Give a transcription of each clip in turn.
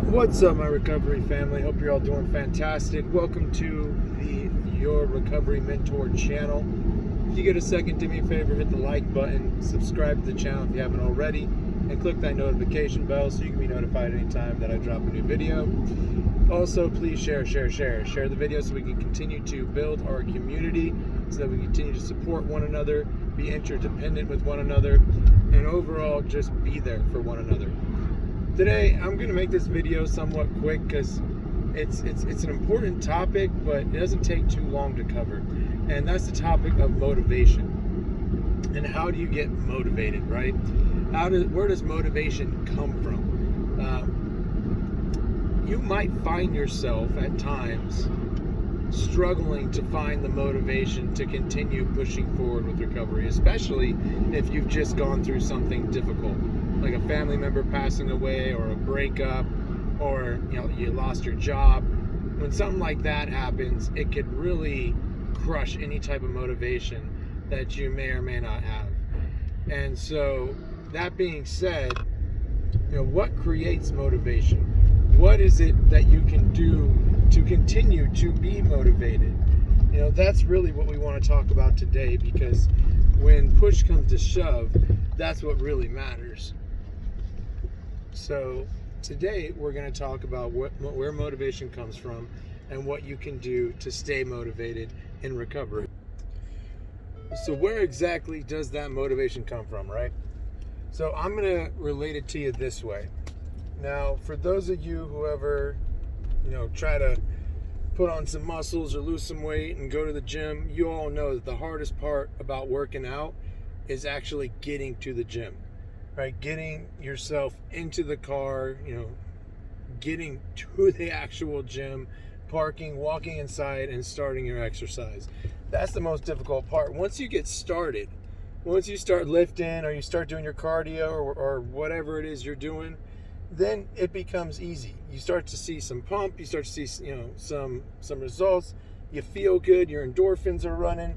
What's up, my recovery family? Hope you're all doing fantastic. Welcome to the Your Recovery Mentor channel. If you get a second, do me a favor, hit the like button, subscribe to the channel if you haven't already, and click that notification bell so you can be notified anytime that I drop a new video. Also, please share the video so we can continue to build our community, so that we continue to support one another, be interdependent with one another, and overall just be there for one another. Today, I'm going to make this video somewhat quick because it's an important topic, but it doesn't take too long to cover. And that's the topic of motivation. And how do you get motivated, right? Where does motivation come from? You might find yourself at times struggling to find the motivation to continue pushing forward with recovery, especially if you've just gone through something difficult, like a family member passing away or a breakup, or you lost your job. When something like that happens, it could really crush any type of motivation that you may or may not have. And so, that being said, what creates motivation? What is it that you can do to continue to be motivated? That's really what we want to talk about today, because when push comes to shove, that's what really matters. So today we're going to talk about where motivation comes from and what you can do to stay motivated in recovery. So where exactly does that motivation come from, right? So I'm going to relate it to you this way. Now, for those of you who ever, try to put on some muscles or lose some weight and go to the gym, you all know that the hardest part about working out is actually getting to the gym. Right, getting yourself into the car, getting to the actual gym, parking, walking inside, and starting your exercise. That's the most difficult part. Once you get started, once you start lifting or you start doing your cardio or whatever it is you're doing, then it becomes easy. You start to see some pump, you start to see some results, you feel good, your endorphins are running,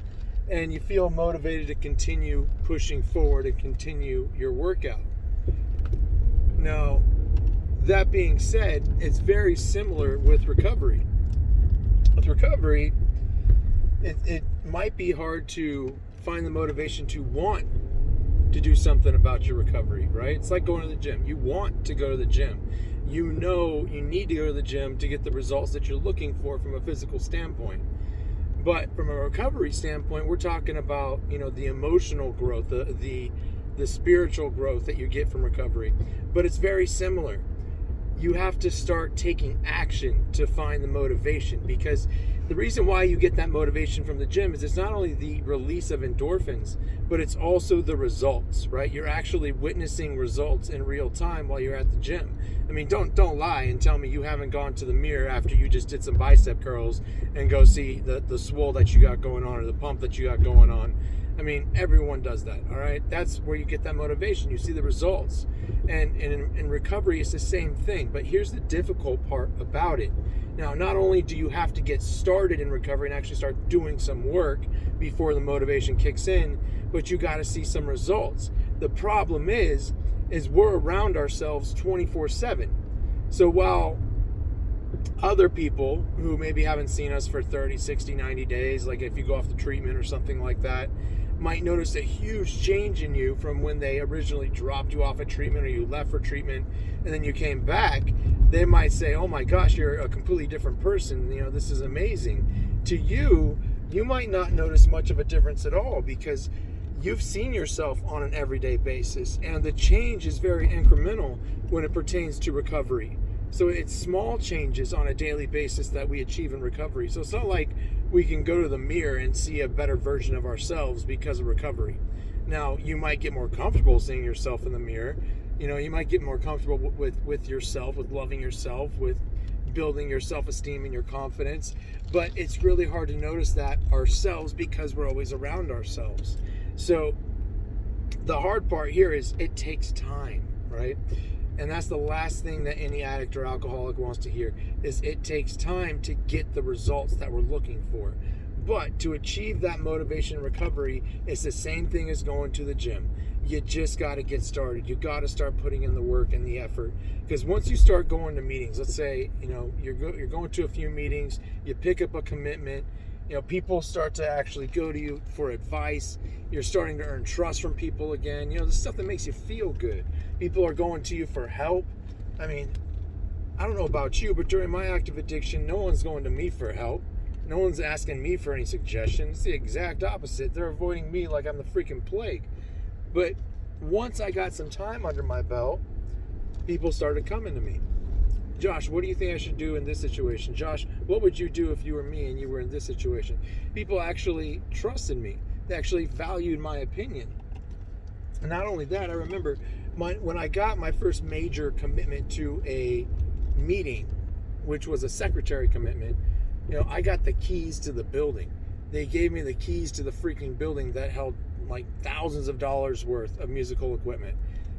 and you feel motivated to continue pushing forward and continue your workout. Now, that being said, it's very similar with recovery. With recovery, it might be hard to find the motivation to want to do something about your recovery, right? It's like going to the gym. You want to go to the gym. You know you need to go to the gym to get the results that you're looking for from a physical standpoint. But from a recovery standpoint, we're talking about, the emotional growth, the spiritual growth that you get from recovery. But it's very similar. You have to start taking action to find the motivation, because the reason why you get that motivation from the gym is it's not only the release of endorphins, but it's also the results, right? You're actually witnessing results in real time while you're at the gym. I mean, don't lie and tell me you haven't gone to the mirror after you just did some bicep curls and go see the swole that you got going on or the pump that you got going on. I mean, everyone does that, all right? That's where you get that motivation. You see the results. And in recovery, it's the same thing. But here's the difficult part about it. Now, not only do you have to get started in recovery and actually start doing some work before the motivation kicks in, but you got to see some results. The problem is we're around ourselves 24/7. So while other people who maybe haven't seen us for 30, 60, 90 days, like if you go off the treatment or something like that, might notice a huge change in you from when they originally dropped you off at treatment or you left for treatment and then you came back. They might say, oh my gosh, you're a completely different person. This is amazing. To you, you might not notice much of a difference at all because you've seen yourself on an everyday basis, and the change is very incremental when it pertains to recovery. So it's small changes on a daily basis that we achieve in recovery. So it's not like we can go to the mirror and see a better version of ourselves because of recovery. Now, you might get more comfortable seeing yourself in the mirror. You might get more comfortable with yourself, with loving yourself, with building your self-esteem and your confidence. But it's really hard to notice that ourselves because we're always around ourselves. So the hard part here is it takes time, right? And that's the last thing that any addict or alcoholic wants to hear, is it takes time to get the results that we're looking for. But to achieve that motivation and recovery, it's the same thing as going to the gym. you just got to get started. You got to start putting in the work and the effort, because once you start going to meetings, let's say you're going to a few meetings, you pick up a commitment, people start to actually go to you for advice. You're starting to earn trust from people again. The stuff that makes you feel good. People are going to you for help. I mean, I don't know about you, but during my active addiction, no one's going to me for help. No one's asking me for any suggestions. It's the exact opposite. They're avoiding me like I'm the freaking plague. But once I got some time under my belt, people started coming to me. Josh, what do you think I should do in this situation? Josh, what would you do if you were me and you were in this situation? People actually trusted me. They actually valued my opinion. And not only that, I remember when I got my first major commitment to a meeting, which was a secretary commitment, I got the keys to the building. They gave me the keys to the freaking building that held like thousands of dollars worth of musical equipment.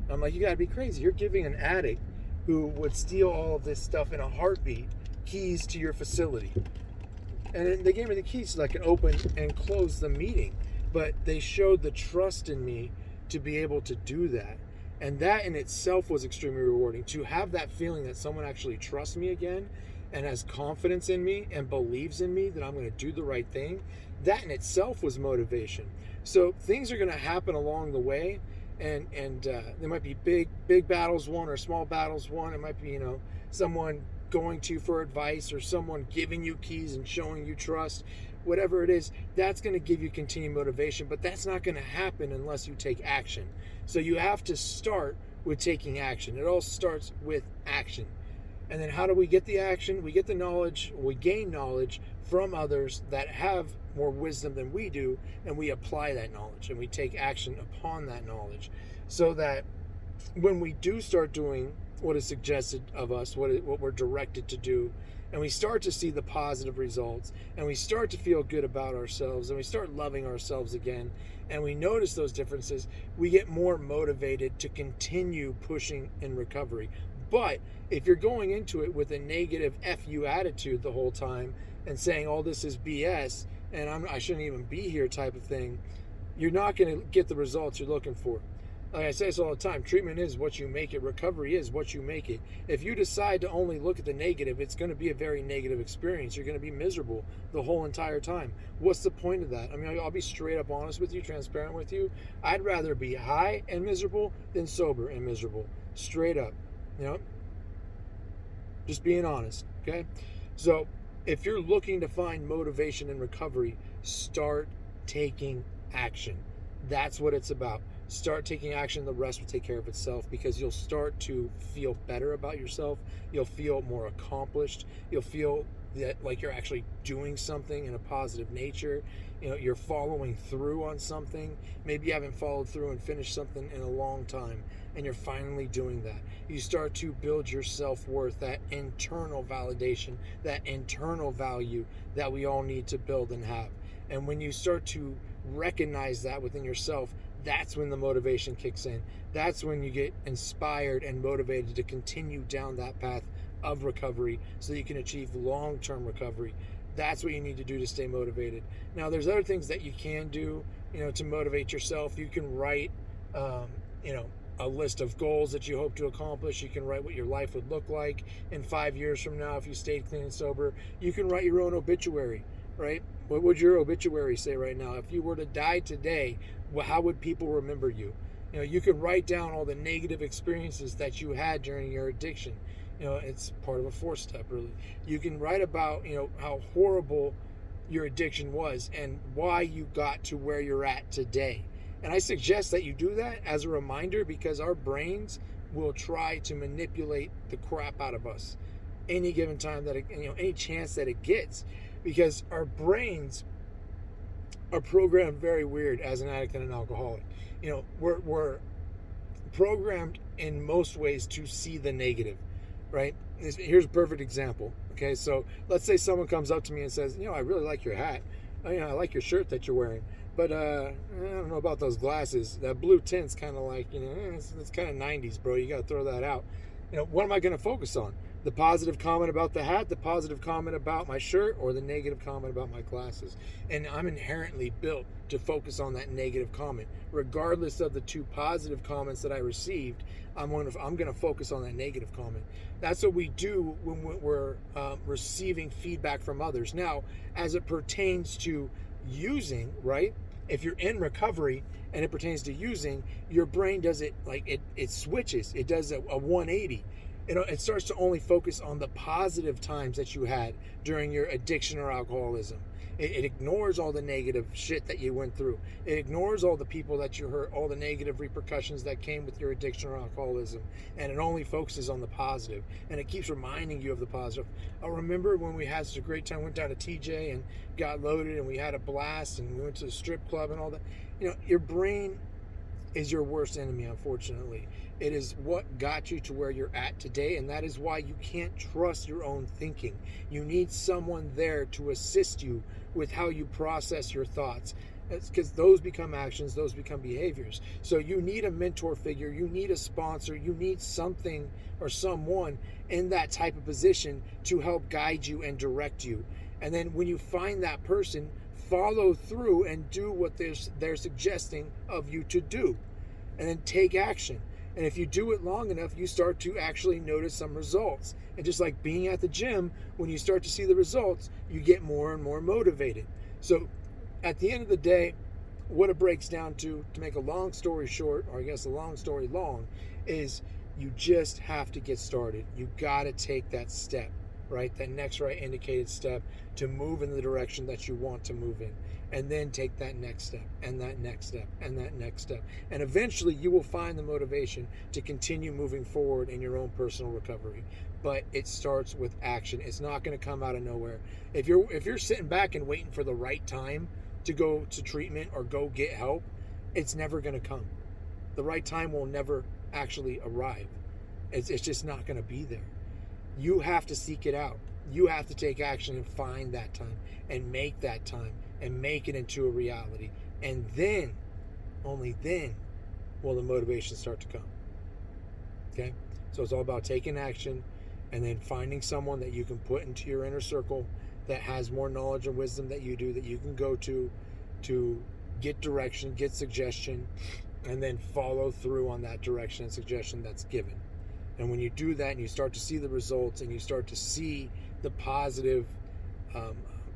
I'm like, you gotta be crazy. You're giving an addict who would steal all of this stuff in a heartbeat keys to your facility. And they gave me the keys so I could open and close the meeting. But they showed the trust in me to be able to do that. And that in itself was extremely rewarding. To have that feeling that someone actually trusts me again and has confidence in me and believes in me that I'm going to do the right thing, that in itself was motivation. So things are going to happen along the way. And there might be big battles won or small battles won. It might be, someone going to you for advice or someone giving you keys and showing you trust. Whatever it is, that's going to give you continued motivation, but that's not going to happen unless you take action. So you have to start with taking action. It all starts with action. And then how do we get the action? We get the knowledge, we gain knowledge from others that have more wisdom than we do, and we apply that knowledge and we take action upon that knowledge, so that when we do start doing what is suggested of us, what we're directed to do, and we start to see the positive results, and we start to feel good about ourselves, and we start loving ourselves again, and we notice those differences, we get more motivated to continue pushing in recovery. But if you're going into it with a negative F you attitude the whole time and saying all this is BS and I shouldn't even be here type of thing, you're not going to get the results you're looking for. Like I say this all the time, treatment is what you make it. Recovery is what you make it. If you decide to only look at the negative, it's going to be a very negative experience. You're going to be miserable the whole entire time. What's the point of that? I mean, I'll be straight up honest with you, transparent with you. I'd rather be high and miserable than sober and miserable. Straight up. Just being honest, okay? So if you're looking to find motivation in recovery, start taking action. That's what it's about. Start taking action. The rest will take care of itself, because you'll start to feel better about yourself. You'll feel more accomplished. You'll feel that like you're actually doing something in a positive nature. You're following through on something. Maybe you haven't followed through and finished something in a long time, and you're finally doing that. You start to build your self-worth, that internal validation, that internal value that we all need to build and have. And when you start to recognize that within yourself, that's when the motivation kicks in. That's when you get inspired and motivated to continue down that path of recovery so that you can achieve long-term recovery. That's what you need to do to stay motivated. Now, there's other things that you can do, to motivate yourself. You can write, a list of goals that you hope to accomplish. You can write what your life would look like in 5 years from now if you stayed clean and sober. You can write your own obituary, right? What would your obituary say right now? If you were to die today, how would people remember you? You can write down all the negative experiences that you had during your addiction. It's part of a 4-step, really. You can write about, how horrible your addiction was and why you got to where you're at today. And I suggest that you do that as a reminder, because our brains will try to manipulate the crap out of us any given time that any chance that it gets, because our brains are programmed very weird as an addict and an alcoholic. We're programmed in most ways to see the negative, right? Here's a perfect example. Okay, so let's say someone comes up to me and says, I really like your hat. I like your shirt that you're wearing, but I don't know about those glasses. That blue tint's kind of like, it's kind of 90s, bro. You got to throw that out. What am I going to focus on? The positive comment about the hat, the positive comment about my shirt, or the negative comment about my glasses. And I'm inherently built to focus on that negative comment. Regardless of the 2 positive comments that I received, I'm gonna focus on that negative comment. That's what we do when we're receiving feedback from others. Now, as it pertains to using, right? If you're in recovery and it pertains to using, your brain does it like it switches. It does a 180. It starts to only focus on the positive times that you had during your addiction or alcoholism. It ignores all the negative shit that you went through. It ignores all the people that you hurt, all the negative repercussions that came with your addiction or alcoholism. And it only focuses on the positive. And it keeps reminding you of the positive. I remember when we had such a great time, went down to TJ and got loaded and we had a blast and we went to the strip club and all that. Your brain is your worst enemy, unfortunately. It is what got you to where you're at today, and that is why you can't trust your own thinking. You need someone there to assist you with how you process your thoughts. It's because those become actions, those become behaviors. So you need a mentor figure, you need a sponsor, you need something or someone in that type of position to help guide you and direct you. And then when you find that person, follow through and do what they're suggesting of you to do, and then take action. And if you do it long enough, you start to actually notice some results. And just like being at the gym, when you start to see the results, you get more and more motivated. So at the end of the day, what it breaks down to make a long story short, or I guess a long story long, is you just have to get started. You got to take that step, right? That next right indicated step to move in the direction that you want to move in. And then take that next step, and that next step, and that next step. And eventually you will find the motivation to continue moving forward in your own personal recovery. But it starts with action. It's not going to come out of nowhere. If you're sitting back and waiting for the right time to go to treatment or go get help, it's never going to come. The right time will never actually arrive. It's just not going to be there. You have to seek it out. You have to take action and find that time and make that time and make it into a reality. And then, only then, will the motivation start to come. Okay? So it's all about taking action and then finding someone that you can put into your inner circle that has more knowledge and wisdom that you do, that you can go to get direction, get suggestion, and then follow through on that direction and suggestion that's given. And when you do that and you start to see the results and you start to see the positive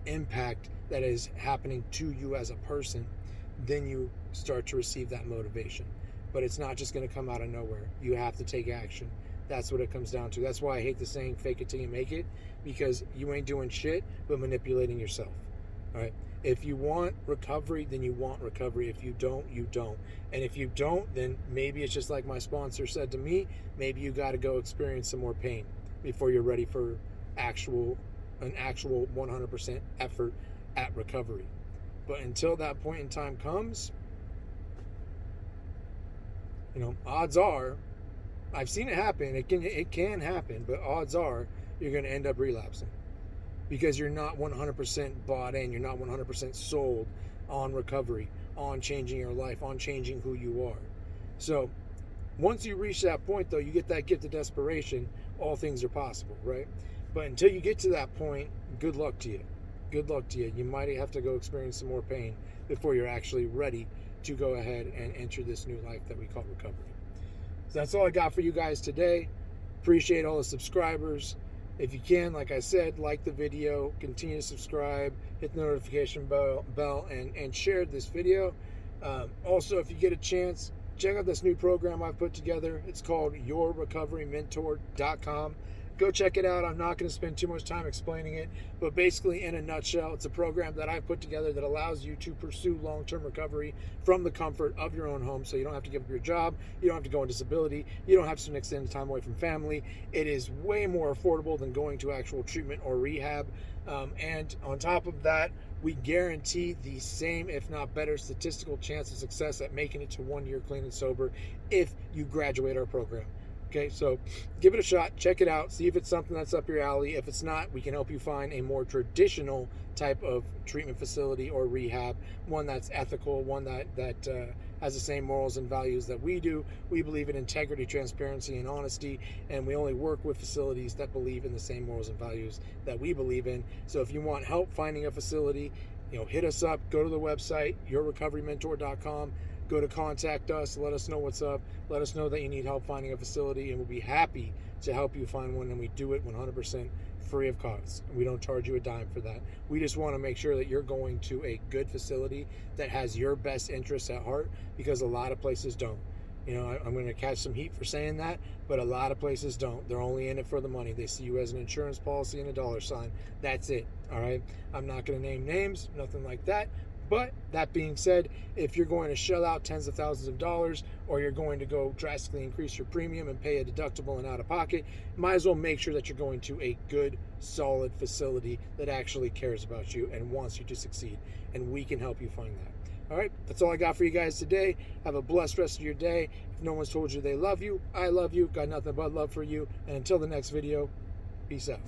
impact that is happening to you as a person, then you start to receive that motivation. But it's not just going to come out of nowhere. You have to take action. That's what it comes down to. That's why I hate the saying, fake it till you make it, because you ain't doing shit but manipulating yourself. All right? If you want recovery, then you want recovery. If you don't, you don't. And if you don't, then maybe it's just like my sponsor said to me, maybe you got to go experience some more pain before you're ready for an actual 100% effort at recovery. But until that point in time comes, odds are, I've seen it happen. It can happen, but odds are you're going to end up relapsing because you're not 100% bought in. You're not 100% sold on recovery, on changing your life, on changing who you are. So once you reach that point, though, you get that gift of desperation. All things are possible, right? But until you get to that point, good luck to you. Good luck to you. You might have to go experience some more pain before you're actually ready to go ahead and enter this new life that we call recovery. So that's all I got for you guys today. Appreciate all the subscribers. If you can, like I said, like the video, continue to subscribe, hit the notification bell and share this video. Also, if you get a chance, check out this new program I've put together. It's called YourRecoveryMentor.com. Go check it out. I'm not going to spend too much time explaining it, but basically, in a nutshell, it's a program that I've put together that allows you to pursue long-term recovery from the comfort of your own home. So you don't have to give up your job, you don't have to go on disability, you don't have to spend extended time away from family. It is way more affordable than going to actual treatment or rehab. And on top of that, we guarantee the same, if not better, statistical chance of success at making it to 1 year clean and sober if you graduate our program. Okay, so give it a shot, check it out, see if it's something that's up your alley. If it's not, we can help you find a more traditional type of treatment facility or rehab, one that's ethical, one that has the same morals and values that we do. We believe in integrity, transparency, and honesty, and we only work with facilities that believe in the same morals and values that we believe in. So if you want help finding a facility, hit us up. Go to the website, yourrecoverymentor.com. Go to contact us. Let us know what's up. Let us know that you need help finding a facility, and we'll be happy to help you find one. And we do it 100% free of cost. We don't charge you a dime for that. We just want to make sure that you're going to a good facility that has your best interests at heart, because a lot of places don't. I'm going to catch some heat for saying that, but a lot of places don't. They're only in it for the money. They see you as an insurance policy and a dollar sign. That's it. All right. I'm not going to name names, nothing like that. But that being said, if you're going to shell out tens of thousands of dollars, or you're going to go drastically increase your premium and pay a deductible and out of pocket, might as well make sure that you're going to a good, solid facility that actually cares about you and wants you to succeed. And we can help you find that. All right, that's all I got for you guys today. Have a blessed rest of your day. If no one's told you they love you, I love you. Got nothing but love for you. And until the next video, peace out.